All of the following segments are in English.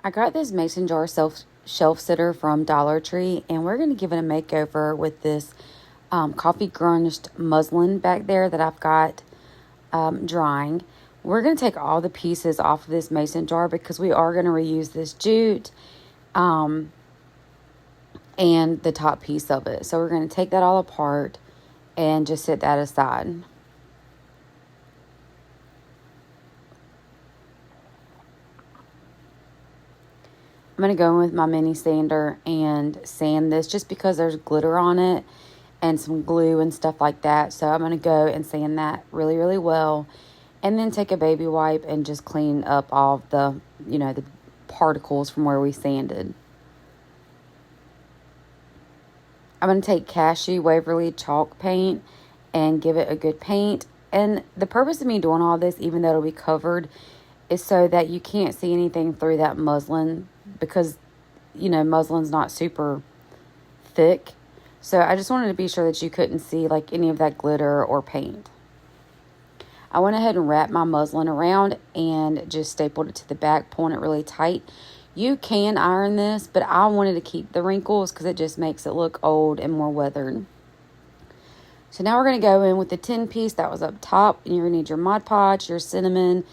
I got this mason jar shelf sitter from Dollar Tree, and we're going to give it a makeover with this coffee grunged muslin back there that I've got drying. We're going to take all the pieces off of this mason jar because we are going to reuse this jute and the top piece of it. So we're going to take that all apart and just set that aside. I'm going to go in with my mini sander and sand this just because there's glitter on it and some glue and stuff like that. So I'm going to go and sand that really, really well. And then take a baby wipe and just clean up all the, the particles from where we sanded. I'm going to take Cashew Waverly chalk paint and give it a good paint. And the purpose of me doing all this, even though it'll be covered, is so that you can't see anything through that muslin because, muslin's not super thick. So I just wanted to be sure that you couldn't see like any of that glitter or paint. I went ahead and wrapped my muslin around and just stapled it to the back, pulling it really tight. You can iron this, but I wanted to keep the wrinkles because it just makes it look old and more weathered. So now we're going to go in with the 10 piece that was up top, and you're going to need your Mod Podge, your cinnamon,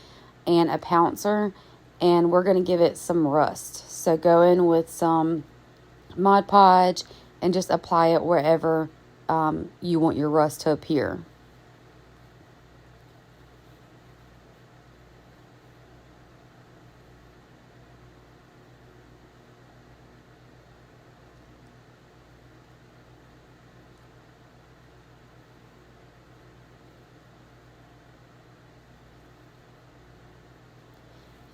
and a pouncer, and we're going to give it some rust. So go in with some Mod Podge and just apply it wherever you want your rust to appear.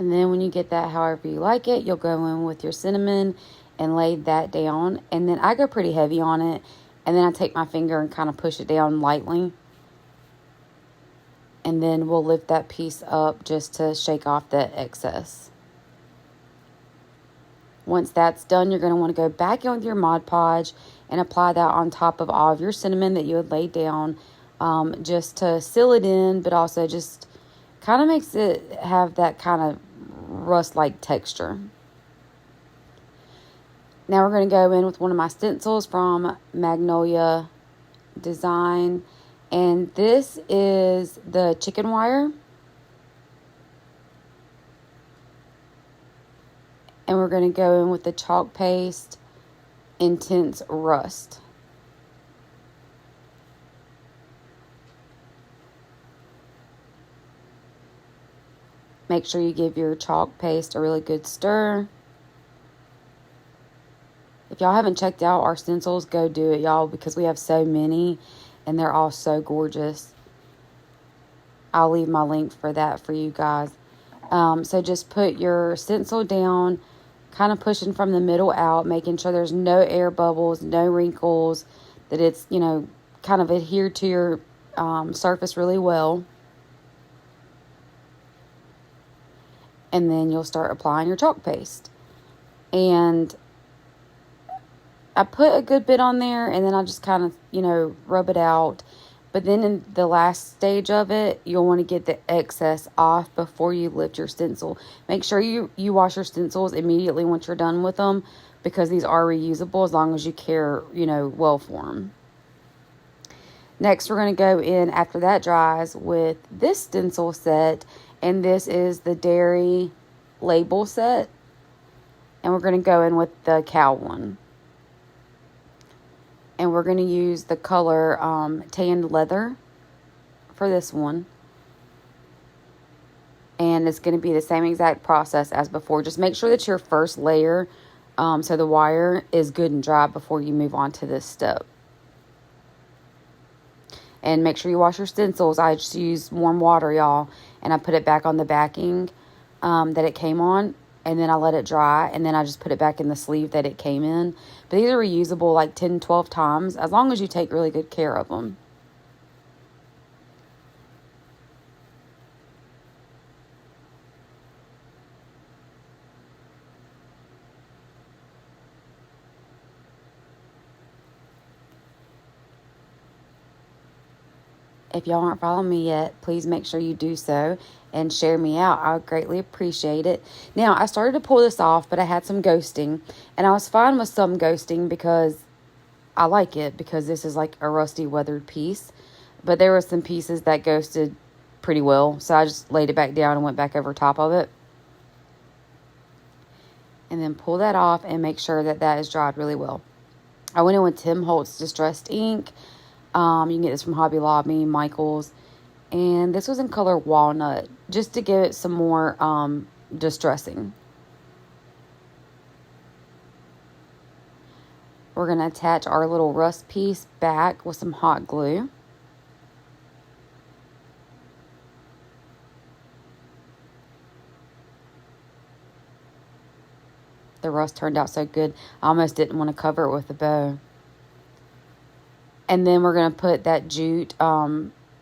And then when you get that however you like it, you'll go in with your cinnamon and lay that down. And then I go pretty heavy on it. And then I take my finger and kind of push it down lightly. And then we'll lift that piece up just to shake off the excess. Once that's done, you're going to want to go back in with your Mod Podge and apply that on top of all of your cinnamon that you had laid down, just to seal it in, but also just kind of makes it have that kind of rust-like texture. Now we're going to go in with one of my stencils from Magnolia Design, and this is the chicken wire. And we're going to go in with the chalk paste Intense Rust. Make sure you give your chalk paste a really good stir. If y'all haven't checked out our stencils, go do it, y'all, because we have so many and they're all so gorgeous. I'll leave my link for that for you guys. So just put your stencil down, kind of pushing from the middle out, making sure there's no air bubbles, no wrinkles, that it's, kind of adhered to your surface really well. And then you'll start applying your chalk paste. And I put a good bit on there, and then I just kind of, rub it out. But then in the last stage of it, you'll want to get the excess off before you lift your stencil. Make sure you wash your stencils immediately once you're done with them, because these are reusable as long as you care, well for them. Next, we're going to go in after that dries with this stencil set, and this is the dairy label set. And we're going to go in with the cow one. And we're going to use the color tanned leather for this one. And it's going to be the same exact process as before. Just make sure that your first layer, so the wire is good and dry before you move on to this step. And make sure you wash your stencils. I just use warm water, y'all. And I put it back on the backing that it came on. And then I let it dry. And then I just put it back in the sleeve that it came in. But these are reusable like 10, 12 times. As long as you take really good care of them. If y'all aren't following me yet, please make sure you do so and share me out. I would greatly appreciate it. Now, I started to pull this off, but I had some ghosting. And I was fine with some ghosting because I like it, because this is like a rusty, weathered piece. But there were some pieces that ghosted pretty well. So I just laid it back down and went back over top of it. And then pull that off and make sure that that is dried really well. I went in with Tim Holtz Distressed Ink. You can get this from Hobby Lobby, Michael's. And this was in color Walnut, just to give it some more distressing. We're going to attach our little rust piece back with some hot glue. The rust turned out so good, I almost didn't want to cover it with a bow. And then we're going to put that jute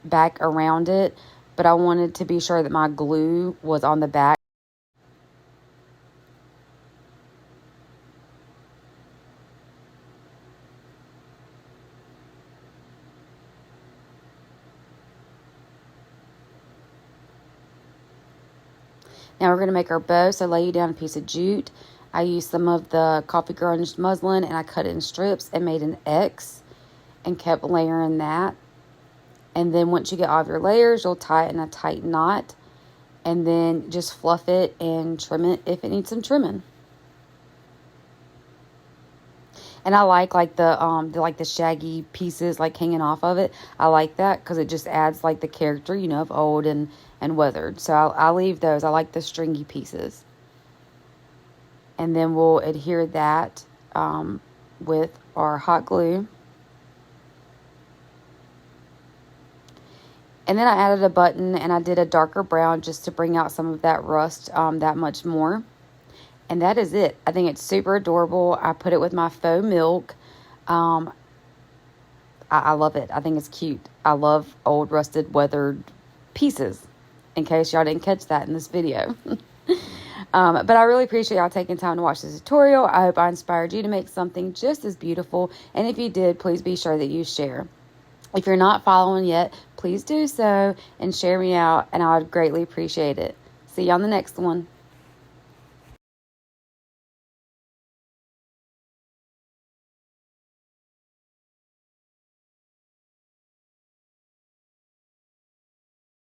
back around it, but I wanted to be sure that my glue was on the back. Now we're going to make our bow, so lay you down a piece of jute. I used some of the coffee grunge muslin and I cut it in strips and made an X and kept layering that. And then once you get all of your layers, you'll tie it in a tight knot and then just fluff it and trim it if it needs some trimming. And I like the shaggy pieces like hanging off of it. I like that because it just adds like the character, you know, of old and weathered. So I'll leave those. I like the stringy pieces. And then we'll adhere that with our hot glue. And then I added a button and I did a darker brown just to bring out some of that rust that much more. And that is it. I think it's super adorable. I put it with my faux milk. I love it. I think it's cute. I love old, rusted, weathered pieces, in case y'all didn't catch that in this video. But I really appreciate y'all taking time to watch this tutorial. I hope I inspired you to make something just as beautiful. And if you did, please be sure that you share. If you're not following yet, please do so and share me out, and I would greatly appreciate it. See you on the next one.